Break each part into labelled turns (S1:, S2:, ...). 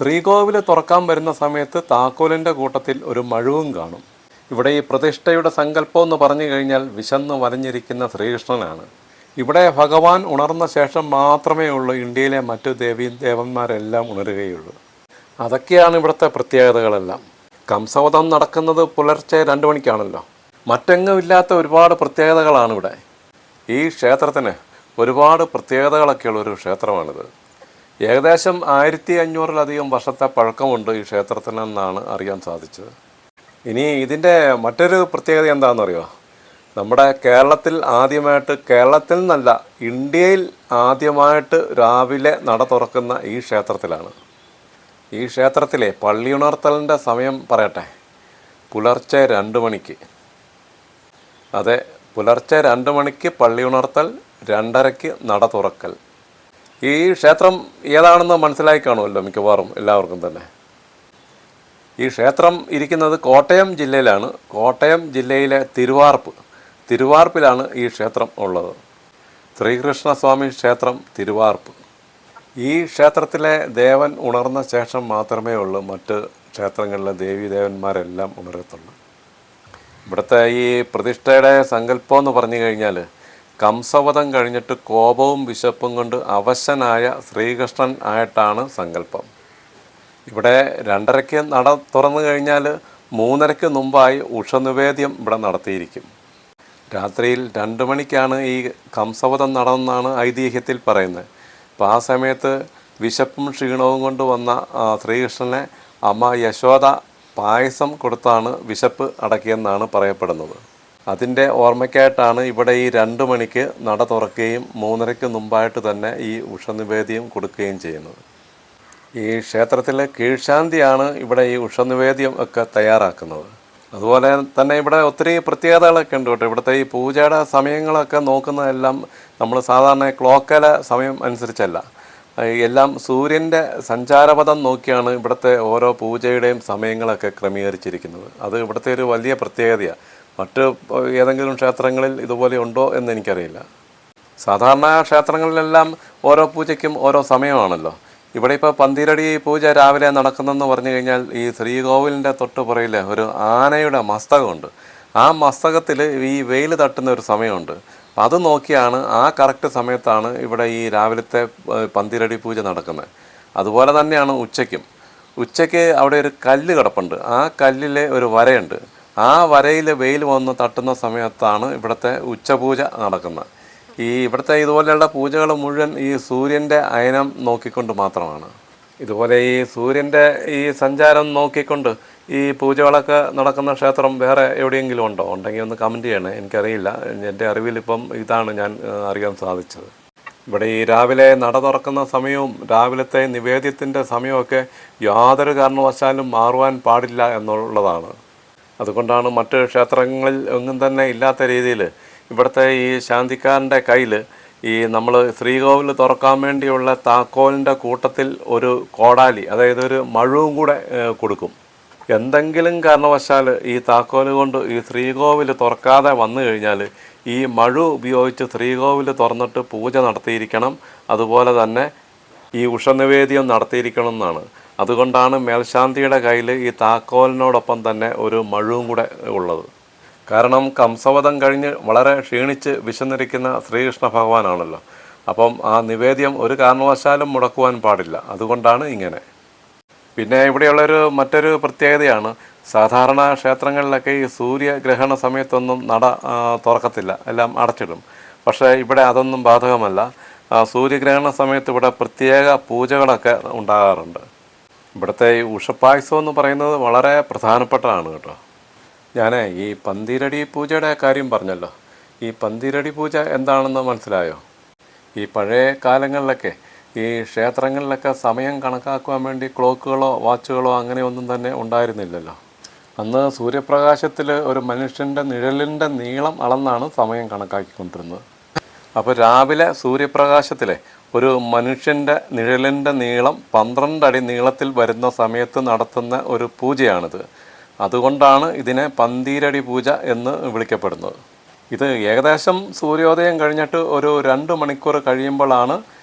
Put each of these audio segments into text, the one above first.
S1: ശ്രീകോവിൽ തുറക്കാൻ വരുന്ന സമയത്ത് താക്കോലിൻ്റെ കൂട്ടത്തിൽ ഒരു മഴുവും കാണും. ഇവിടെ ഈ പ്രതിഷ്ഠയുടെ സങ്കല്പം എന്ന് പറഞ്ഞു കഴിഞ്ഞാൽ വിശന്ന് വലഞ്ഞിരിക്കുന്ന ശ്രീകൃഷ്ണനാണ്. ഇവിടെ ഭഗവാൻ ഉണർന്ന ശേഷം മാത്രമേ ഉള്ളൂ ഇന്ത്യയിലെ മറ്റു ദേവന്മാരെല്ലാം ഉണരുകയുള്ളൂ. അതൊക്കെയാണ് ഇവിടുത്തെ പ്രത്യേകതകളെല്ലാം. കംസവധം നടക്കുന്നത് പുലർച്ചെ 2 മണിക്കാണല്ലോ. മറ്റെങ്ങുമില്ലാത്ത ഒരുപാട് പ്രത്യേകതകളാണ് ഇവിടെ. ഈ ക്ഷേത്രത്തിന് ഒരുപാട് പ്രത്യേകതകളൊക്കെയുള്ള ഒരു ക്ഷേത്രമാണിത്. ഏകദേശം 1500-ലധികം വർഷത്തെ പഴക്കമുണ്ട് ഈ ക്ഷേത്രത്തിനെന്നാണ് അറിയാൻ സാധിച്ചത്. ഇനി ഇതിൻ്റെ മറ്റൊരു പ്രത്യേകത എന്താണെന്നറിയോ? നമ്മുടെ കേരളത്തിൽ നിന്നല്ല, ഇന്ത്യയിൽ ആദ്യമായിട്ട് രാവിലെ നട തുറക്കുന്ന ഈ ക്ഷേത്രത്തിലാണ്. ഈ ക്ഷേത്രത്തിലെ പള്ളിയുണർത്തലിൻ്റെ സമയം പറയട്ടെ, പുലർച്ചെ 2 മണിക്ക്. അതെ, പുലർച്ചെ 2 മണിക്ക് പള്ളിയുണർത്തൽ, 2:30-ക്ക് നട തുറക്കൽ. ഈ ക്ഷേത്രം ഏതാണെന്ന് മനസ്സിലായി കാണുമല്ലോ മിക്കവാറും എല്ലാവർക്കും തന്നെ. ഈ ക്ഷേത്രം ഇരിക്കുന്നത് കോട്ടയം ജില്ലയിലാണ്. കോട്ടയം ജില്ലയിലെ തിരുവാർപ്പിലാണ് ഈ ക്ഷേത്രം ഉള്ളത്. ശ്രീകൃഷ്ണസ്വാമി ക്ഷേത്രം തിരുവാർപ്പ്. ഈ ക്ഷേത്രത്തിലെ ദേവൻ ഉണർന്ന ശേഷം മാത്രമേ ഉള്ളൂ മറ്റ് ക്ഷേത്രങ്ങളിലെ ദേവീദേവന്മാരെല്ലാം ഉണരത്തുള്ളൂ. ഇവിടുത്തെ ഈ പ്രതിഷ്ഠയുടെ സങ്കല്പം എന്ന് പറഞ്ഞു കഴിഞ്ഞാൽ, കംസവധം കഴിഞ്ഞിട്ട് കോപവും വിശപ്പും കൊണ്ട് അവശനായ ശ്രീകൃഷ്ണൻ ആയിട്ടാണ് സങ്കല്പം. ഇവിടെ 2:30-ക്ക് നട തുറന്നു കഴിഞ്ഞാൽ 3:30-ക്ക് മുമ്പായി ഉഷനിവേദ്യം ഇവിടെ നടത്തിയിരിക്കും. രാത്രിയിൽ 2 മണിക്കാണ് ഈ കംസവധം നടന്നെന്നാണ് ഐതിഹ്യത്തിൽ പറയുന്നത്. അപ്പോൾ ആ സമയത്ത് വിശപ്പും ക്ഷീണവും കൊണ്ട് വന്ന ശ്രീകൃഷ്ണനെ അമ്മ യശോദ പായസം കൊടുത്താണ് വിശപ്പ് അടക്കിയെന്നാണ് പറയപ്പെടുന്നത്. അതിൻ്റെ ഓർമ്മയ്ക്കായിട്ടാണ് ഇവിടെ ഈ 2 മണിക്ക് നട തുറക്കുകയും 3:30-ക്ക് മുമ്പായിട്ട് തന്നെ ഈ ഉഷനിവേദ്യം കൊടുക്കുകയും ചെയ്യുന്നത്. ഈ ക്ഷേത്രത്തിലെ കീഴ്ശാന്തിയാണ് ഇവിടെ ഈ ഉഷനിവേദ്യം ഒക്കെ തയ്യാറാക്കുന്നത്. അതുപോലെ തന്നെ ഇവിടെ ഒത്തിരി പ്രത്യേകതകളൊക്കെ ഉണ്ട് കേട്ടോ. ഇവിടുത്തെ ഈ പൂജയുടെ സമയങ്ങളൊക്കെ നോക്കുന്നതെല്ലാം നമ്മൾ സാധാരണ ക്ലോക്കിലെ സമയം അനുസരിച്ചല്ല, എല്ലാം സൂര്യൻ്റെ സഞ്ചാരപഥം നോക്കിയാണ് ഇവിടുത്തെ ഓരോ പൂജയുടെയും സമയങ്ങളൊക്കെ ക്രമീകരിച്ചിരിക്കുന്നത്. അത് ഇവിടുത്തെ ഒരു വലിയ പ്രത്യേകതയാണ്. മറ്റ് ഏതെങ്കിലും ക്ഷേത്രങ്ങളിൽ ഇതുപോലെ ഉണ്ടോ എന്ന് എനിക്കറിയില്ല. സാധാരണ ക്ഷേത്രങ്ങളിലെല്ലാം ഓരോ പൂജയ്ക്കും ഓരോ സമയമാണല്ലോ. ഇവിടെ ഇപ്പോൾ പന്തിരടി പൂജ രാവിലെ നടക്കുന്നെന്ന് പറഞ്ഞു കഴിഞ്ഞാൽ ഈ ശ്രീകോവിലിൻ്റെ തൊട്ടുപുറയിൽ ഒരു ആനയുടെ മസ്തകമുണ്ട്. ആ മസ്തകത്തിൽ ഈ വെയിൽ തട്ടുന്ന ഒരു സമയമുണ്ട്. അത് നോക്കിയാണ് ആ കറക്റ്റ് സമയത്താണ് ഇവിടെ ഈ രാവിലത്തെ പന്തിരടി പൂജ നടക്കുന്നത്. അതുപോലെ തന്നെയാണ് ഉച്ചയ്ക്ക് അവിടെ ഒരു കല്ല് കിടപ്പുണ്ട്. ആ കല്ലിൽ ഒരു വരയുണ്ട്. ആ വരയിൽ വെയിൽ വന്ന് തട്ടുന്ന സമയത്താണ് ഇവിടുത്തെ ഉച്ചപൂജ നടക്കുന്നത്. ഇവിടുത്തെ ഇതുപോലെയുള്ള പൂജകൾ മുഴുവൻ ഈ സൂര്യൻ്റെ അയനം നോക്കിക്കൊണ്ട് മാത്രമാണ്. ഇതുപോലെ ഈ സൂര്യൻ്റെ ഈ സഞ്ചാരം നോക്കിക്കൊണ്ട് ഈ പൂജകളൊക്കെ നടക്കുന്ന ക്ഷേത്രം വേറെ എവിടെയെങ്കിലും ഉണ്ടെങ്കിൽ ഒന്ന് കമൻറ്റ് ചെയ്യണേ. എനിക്കറിയില്ല. എൻ്റെ അറിവിലിപ്പം ഇതാണ് ഞാൻ അറിയാൻ സാധിച്ചത്. ഇവിടെ ഈ രാവിലെ നട തുറക്കുന്ന സമയവും രാവിലത്തെ നിവേദ്യത്തിൻ്റെ സമയമൊക്കെ യാതൊരു കാരണവശാലും മാറുവാൻ പാടില്ല എന്നുള്ളതാണ്. അതുകൊണ്ടാണ് മറ്റ് ക്ഷേത്രങ്ങളിൽ ഒന്നും തന്നെ ഇല്ലാത്ത രീതിയിൽ ഇവിടുത്തെ ഈ ശാന്തിക്കാരൻ്റെ കയ്യിൽ ഈ നമ്മൾ ശ്രീകോവിൽ തുറക്കാൻ വേണ്ടിയുള്ള താക്കോലിൻ്റെ കൂട്ടത്തിൽ ഒരു കോടാലി, അതായത് ഒരു മഴുവും കൂടെ കൊടുക്കും. എന്തെങ്കിലും കാരണവശാൽ ഈ താക്കോല് കൊണ്ട് ഈ ശ്രീകോവിൽ തുറക്കാതെ വന്നു കഴിഞ്ഞാൽ ഈ മഴു ഉപയോഗിച്ച് ശ്രീകോവിൽ തുറന്നിട്ട് പൂജ നടത്തിയിരിക്കണം. അതുപോലെ തന്നെ ഈ ഉഷനിവേദ്യം നടത്തിയിരിക്കണം എന്നാണ്. അതുകൊണ്ടാണ് മേൽശാന്തിയുടെ കയ്യിൽ ഈ താക്കോലിനോടൊപ്പം തന്നെ ഒരു മഴുവും കൂടെ ഉള്ളത്. കാരണം കംസവധം കഴിഞ്ഞ് വളരെ ക്ഷീണിച്ച് വിശന്നിരിക്കുന്ന ശ്രീകൃഷ്ണ ഭഗവാനാണല്ലോ. അപ്പം ആ നിവേദ്യം ഒരു കാരണവശാലും മുടക്കുവാൻ പാടില്ല. അതുകൊണ്ടാണ് ഇങ്ങനെ. പിന്നെ ഇവിടെയുള്ളൊരു മറ്റൊരു പ്രത്യേകതയാണ്, സാധാരണ ക്ഷേത്രങ്ങളിലൊക്കെ ഈ സൂര്യഗ്രഹണ സമയത്തൊന്നും നട തുറക്കത്തില്ല, എല്ലാം അടച്ചിടും. പക്ഷേ ഇവിടെ അതൊന്നും ബാധകമല്ല. സൂര്യഗ്രഹണ സമയത്ത് ഇവിടെ പ്രത്യേക പൂജകളൊക്കെ ഉണ്ടാകാറുണ്ട്. ഇവിടുത്തെ ഈ ഉഷപ്പായസം എന്ന് പറയുന്നത് വളരെ പ്രധാനപ്പെട്ടതാണ് കേട്ടോ. ഞാൻ ഈ പന്തിരടി പൂജയുടെ കാര്യം പറഞ്ഞല്ലോ. ഈ പന്തിരടി പൂജ എന്താണെന്ന് മനസ്സിലായോ? ഈ പഴയ കാലങ്ങളിലൊക്കെ ഈ ക്ഷേത്രങ്ങളിലൊക്കെ സമയം കണക്കാക്കുവാൻ വേണ്ടി ക്ലോക്കുകളോ വാച്ചുകളോ അങ്ങനെയൊന്നും തന്നെ ഉണ്ടായിരുന്നില്ലല്ലോ. അന്ന് സൂര്യപ്രകാശത്തിൽ ഒരു മനുഷ്യൻ്റെ നിഴലിൻ്റെ നീളം അളന്നാണ് സമയം കണക്കാക്കിക്കൊണ്ടിരുന്നത്. അപ്പോൾ രാവിലെ സൂര്യപ്രകാശത്തിലെ ഒരു മനുഷ്യൻ്റെ നിഴലിൻ്റെ നീളം 12 അടി നീളത്തിൽ വരുന്ന സമയത്ത് നടത്തുന്ന ഒരു പൂജയാണിത്. അതുകൊണ്ടാണ് ഇതിനെ പന്തിരടി പൂജ എന്ന് വിളിക്കപ്പെടുന്നത്. ഇത് ഏകദേശം സൂര്യോദയം കഴിഞ്ഞിട്ട് ഒരു 2 മണിക്കൂർ കഴിയുമ്പോഴാണ്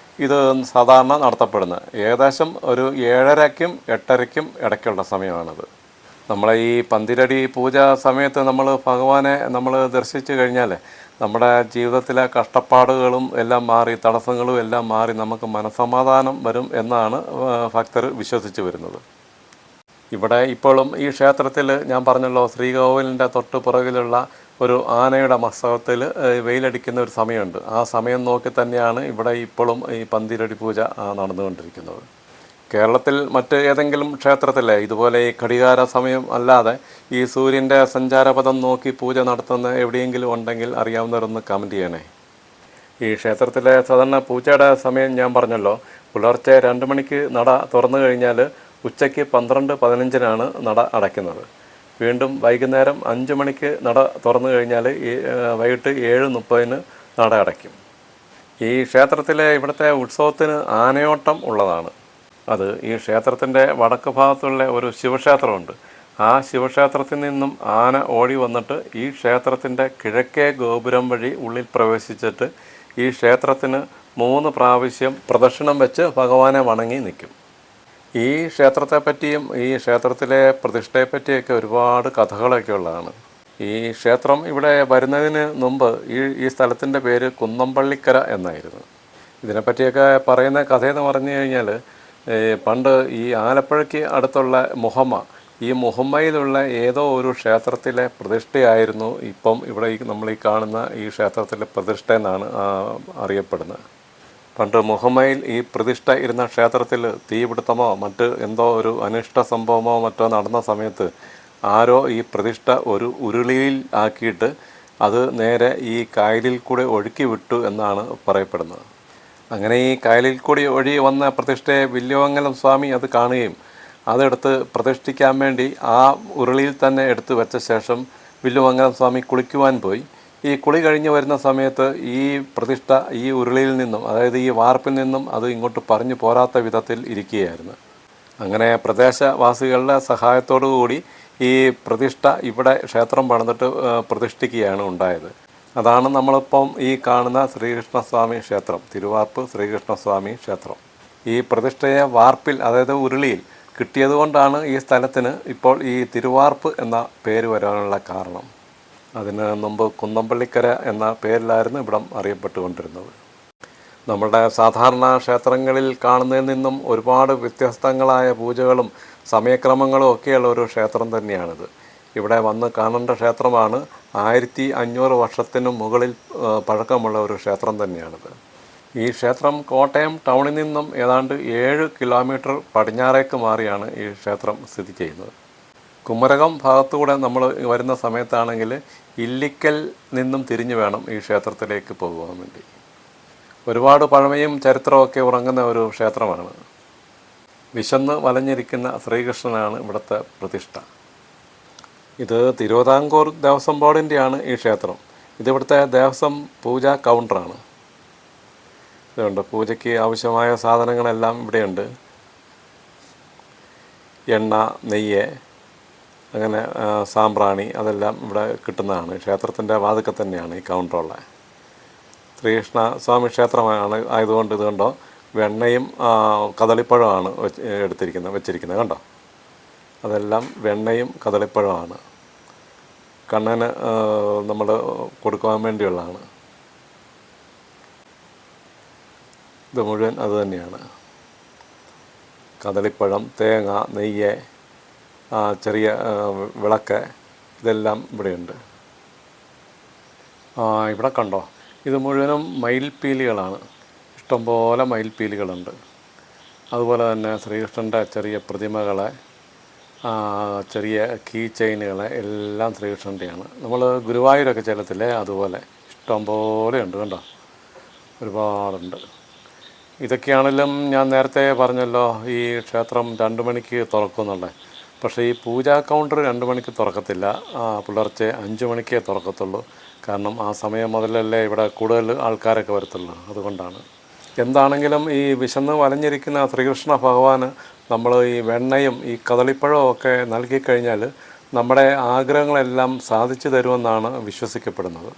S1: ഇത് സാധാരണ നടത്തപ്പെടുന്നത്. ഏകദേശം ഒരു 7:30-ക്കും 8:30-ക്കും ഇടയ്ക്കുള്ള സമയമാണിത്. നമ്മളെ ഈ പന്തിരടി പൂജ സമയത്ത് നമ്മൾ ഭഗവാനെ നമ്മൾ ദർശിച്ചു കഴിഞ്ഞാൽ നമ്മുടെ ജീവിതത്തിലെ കഷ്ടപ്പാടുകളും എല്ലാം മാറി, തടസ്സങ്ങളും എല്ലാം മാറി നമുക്ക് മനസ്സമാധാനം വരും എന്നാണ് ഭക്തർ വിശ്വസിച്ച് വരുന്നത്. ഇവിടെ ഇപ്പോഴും ഈ ക്ഷേത്രത്തിൽ ഞാൻ പറഞ്ഞല്ലോ, ശ്രീകോവിലിൻ്റെ തൊട്ട് പുറകിലുള്ള ഒരു ആനയുടെ മസ്തകത്തിൽ വെയിലടിക്കുന്ന ഒരു സമയമുണ്ട്. ആ സമയം നോക്കി തന്നെയാണ് ഇവിടെ ഇപ്പോഴും ഈ പന്തിരടി പൂജ നടന്നുകൊണ്ടിരിക്കുന്നത്. കേരളത്തിൽ മറ്റ് ഏതെങ്കിലും ക്ഷേത്രത്തിലെ ഇതുപോലെ ഈ ഘടികാര സമയം അല്ലാതെ ഈ സൂര്യൻ്റെ സഞ്ചാരപഥം നോക്കി പൂജ നടത്തുന്ന എവിടെയെങ്കിലും ഉണ്ടെങ്കിൽ അറിയാവുന്നവരൊന്ന് കമൻറ്റ് ചെയ്യണേ. ഈ ക്ഷേത്രത്തിലെ സാധാരണ പൂജയുടെ സമയം ഞാൻ പറഞ്ഞല്ലോ, പുലർച്ചെ 2 മണിക്ക് നട തുറന്നു കഴിഞ്ഞാൽ ഉച്ചയ്ക്ക് 12:15-നാണ് നട അടയ്ക്കുന്നത്. വീണ്ടും വൈകുന്നേരം 5 മണിക്ക് നട തുറന്നു കഴിഞ്ഞാൽ വൈകിട്ട് 7:30-ന് നട അടയ്ക്കും. ഈ ക്ഷേത്രത്തിലെ ഇവിടുത്തെ ഉത്സവത്തിന് ആനയോട്ടം ഉള്ളതാണ്. അത് ഈ ക്ഷേത്രത്തിൻ്റെ വടക്ക് ഭാഗത്തുള്ള ഒരു ശിവക്ഷേത്രമുണ്ട്. ആ ശിവക്ഷേത്രത്തിൽ നിന്നും ആന ഓടി വന്നിട്ട് ഈ ക്ഷേത്രത്തിൻ്റെ കിഴക്കേ ഗോപുരം വഴി ഉള്ളിൽ പ്രവേശിച്ചിട്ട് ഈ ക്ഷേത്രത്തിന് 3 പ്രാവശ്യം പ്രദക്ഷിണം വെച്ച് ഭഗവാനെ വണങ്ങി നിൽക്കും. ഈ ക്ഷേത്രത്തെപ്പറ്റിയും ഈ ക്ഷേത്രത്തിലെ പ്രതിഷ്ഠയെപ്പറ്റിയൊക്കെ ഒരുപാട് കഥകളൊക്കെ ഉള്ളതാണ്. ഈ ക്ഷേത്രം ഇവിടെ വരുന്നതിന് മുമ്പ് ഈ സ്ഥലത്തിൻ്റെ പേര് കുന്നംപള്ളിക്കര എന്നായിരുന്നു. ഇതിനെപ്പറ്റിയൊക്കെ പറയുന്ന കഥയെന്ന് പറഞ്ഞു കഴിഞ്ഞാൽ, പണ്ട് ഈ ആലപ്പുഴയ്ക്ക് അടുത്തുള്ള ഈ മുഹമ്മയിലുള്ള ഏതോ ഒരു ക്ഷേത്രത്തിലെ പ്രതിഷ്ഠയായിരുന്നു ഇപ്പം ഇവിടെ നമ്മൾ ഈ കാണുന്ന ഈ ക്ഷേത്രത്തിലെ പ്രതിഷ്ഠ എന്നാണ് അറിയപ്പെടുന്നത്. പണ്ട് മുഹമ്മയിൽ ഈ പ്രതിഷ്ഠ ഇരുന്ന ക്ഷേത്രത്തിൽ തീപിടുത്തമോ മറ്റ് എന്തോ ഒരു അനിഷ്ട സംഭവമോ മറ്റോ നടന്ന സമയത്ത് ആരോ ഈ പ്രതിഷ്ഠ ഒരു ഉരുളിയിൽ ആക്കിയിട്ട് അത് നേരെ ഈ കായലിൽ കൂടെ ഒഴുക്കി വിട്ടു എന്നാണ് പറയപ്പെടുന്നത്. അങ്ങനെ ഈ കായലിൽ കൂടി ഒഴുകി വന്ന പ്രതിഷ്ഠയെ വില്ലുവങ്ങലം സ്വാമി അത് കാണുകയും അതെടുത്ത് പ്രതിഷ്ഠിക്കാൻ വേണ്ടി ആ ഉരുളിയിൽ തന്നെ എടുത്ത് വെച്ച ശേഷം വില്ലുവങ്ങലം സ്വാമി കുളിക്കുവാൻ പോയി. ഈ കുളി കഴിഞ്ഞ് വരുന്ന സമയത്ത് ഈ പ്രതിഷ്ഠ ഈ ഉരുളിയിൽ നിന്നും, അതായത് ഈ വാർപ്പിൽ നിന്നും അത് ഇങ്ങോട്ട് പറഞ്ഞു പോരാത്ത വിധത്തിൽ ഇരിക്കുകയായിരുന്നു. അങ്ങനെ പ്രദേശവാസികളുടെ സഹായത്തോടു കൂടി ഈ പ്രതിഷ്ഠ ഇവിടെ ക്ഷേത്രം പണിതിട്ട് പ്രതിഷ്ഠിക്കുകയാണ് ഉണ്ടായത്. അതാണ് നമ്മളിപ്പം ഈ കാണുന്ന ശ്രീകൃഷ്ണസ്വാമി ക്ഷേത്രം, തിരുവാർപ്പ് ശ്രീകൃഷ്ണസ്വാമി ക്ഷേത്രം. ഈ പ്രതിഷ്ഠയെ വാർപ്പിൽ, അതായത് ഉരുളിയിൽ കിട്ടിയതുകൊണ്ടാണ് ഈ സ്ഥലത്തിന് ഇപ്പോൾ ഈ തിരുവാർപ്പ് എന്ന പേര് വരാനുള്ള കാരണം. അതിന് മുമ്പ് കുന്നംപള്ളിക്കര എന്ന പേരിലായിരുന്നു ഇവിടം അറിയപ്പെട്ടുകൊണ്ടിരുന്നത്. നമ്മുടെ സാധാരണ ക്ഷേത്രങ്ങളിൽ കാണുന്നതിൽ നിന്നും ഒരുപാട് വ്യത്യസ്തങ്ങളായ പൂജകളും സമയക്രമങ്ങളും ഒക്കെയുള്ള ഒരു ക്ഷേത്രം തന്നെയാണിത്. ഇവിടെ വന്ന് കാണേണ്ട ക്ഷേത്രമാണ്. 1500 വർഷത്തിനു മുകളിൽ പഴക്കമുള്ള ഒരു ക്ഷേത്രം തന്നെയാണിത്. ഈ ക്ഷേത്രം കോട്ടയം ടൗണിൽ നിന്നും ഏതാണ്ട് 7 കിലോമീറ്റർ പടിഞ്ഞാറേക്ക് മാറിയാണ് ഈ ക്ഷേത്രം സ്ഥിതി ചെയ്യുന്നത്. കുമരകം ഭാഗത്തുകൂടെ നമ്മൾ വരുന്ന സമയത്താണെങ്കിൽ ഇല്ലിക്കൽ നിന്നും തിരിഞ്ഞു വേണം ഈ ക്ഷേത്രത്തിലേക്ക് പോകുവാൻ വേണ്ടി. ഒരുപാട് പഴമയും ചരിത്രമൊക്കെ ഉറങ്ങുന്ന ഒരു ക്ഷേത്രമാണ്. വിശന്ന് വലഞ്ഞിരിക്കുന്ന ശ്രീകൃഷ്ണനാണ് ഇവിടുത്തെ പ്രതിഷ്ഠ. ഇത് തിരുവിതാംകൂർ ദേവസ്വം ബോർഡിൻ്റെയാണ് ഈ ക്ഷേത്രം. ഇതിവിടുത്തെ ദേവസ്വം പൂജാ കൗണ്ടറാണ്. ഇതുണ്ട്, പൂജയ്ക്ക് ആവശ്യമായ സാധനങ്ങളെല്ലാം ഇവിടെയുണ്ട്. എണ്ണ, നെയ്യ്, അങ്ങനെ സാമ്പ്രാണി, അതെല്ലാം ഇവിടെ കിട്ടുന്നതാണ്. ക്ഷേത്രത്തിൻ്റെ വാതിൽക്കൽ തന്നെയാണ് ഈ കൗണ്ടറുള്ളത്. ശ്രീകൃഷ്ണ സ്വാമി ക്ഷേത്രമാണ് ആയതുകൊണ്ട് ഇത് കണ്ടോ, വെണ്ണയും കദളിപ്പഴമാണ് വെച്ചിരിക്കുന്നത് കണ്ടോ. അതെല്ലാം വെണ്ണയും കദളിപ്പഴമാണ്. കണ്ണന് നമ്മൾ കൊടുക്കുവാൻ വേണ്ടിയുള്ളതാണ്. ഇത് മുഴുവൻ അതുതന്നെയാണ്. കദളിപ്പഴം, തേങ്ങ, നെയ്യ്, ചെറിയ വിളക്ക്, ഇതെല്ലാം ഇവിടെയുണ്ട്. ഇവിടെ കണ്ടോ, ഇത് മുഴുവനും മയിൽപ്പീലികളാണ്. ഇഷ്ടംപോലെ മയിൽപ്പീലികളുണ്ട്. അതുപോലെ തന്നെ ശ്രീകൃഷ്ണൻ്റെ ചെറിയ പ്രതിമകളെ, ചെറിയ കീ ചെയിനുകളെ എല്ലാം ശ്രീകൃഷ്ണൻ്റെയാണ്. നമ്മൾ ഗുരുവായൂരൊക്കെ ചെല്ലത്തില്ലേ, അതുപോലെ ഇഷ്ടംപോലെ ഉണ്ട് കണ്ടോ, ഒരുപാടുണ്ട്. ഇതൊക്കെയാണെങ്കിലും ഞാൻ നേരത്തെ പറഞ്ഞല്ലോ ഈ ക്ഷേത്രം 2 മണിക്ക് തുറക്കുമെന്നുള്ളത്. പക്ഷേ ഈ പൂജാ കൗണ്ടർ 2 മണിക്ക് തുറക്കത്തില്ല, പുലർച്ചെ 5 മണിക്കേ തുറക്കത്തുള്ളൂ. കാരണം ആ സമയം മുതലല്ലേ ഇവിടെ കൂടുതൽ ആൾക്കാരൊക്കെ വരത്തുള്ളൂ, അതുകൊണ്ടാണ്. എന്താണെങ്കിലും ഈ വിശന്ന് വലഞ്ഞിരിക്കുന്ന ശ്രീകൃഷ്ണ ഭഗവാന് നമ്മൾ ഈ വെണ്ണയും ഈ കദളിപ്പഴവും ഒക്കെ നൽകിക്കഴിഞ്ഞാൽ നമ്മുടെ ആഗ്രഹങ്ങളെല്ലാം സാധിച്ചു തരുമെന്നാണ് വിശ്വസിക്കപ്പെടുന്നത്.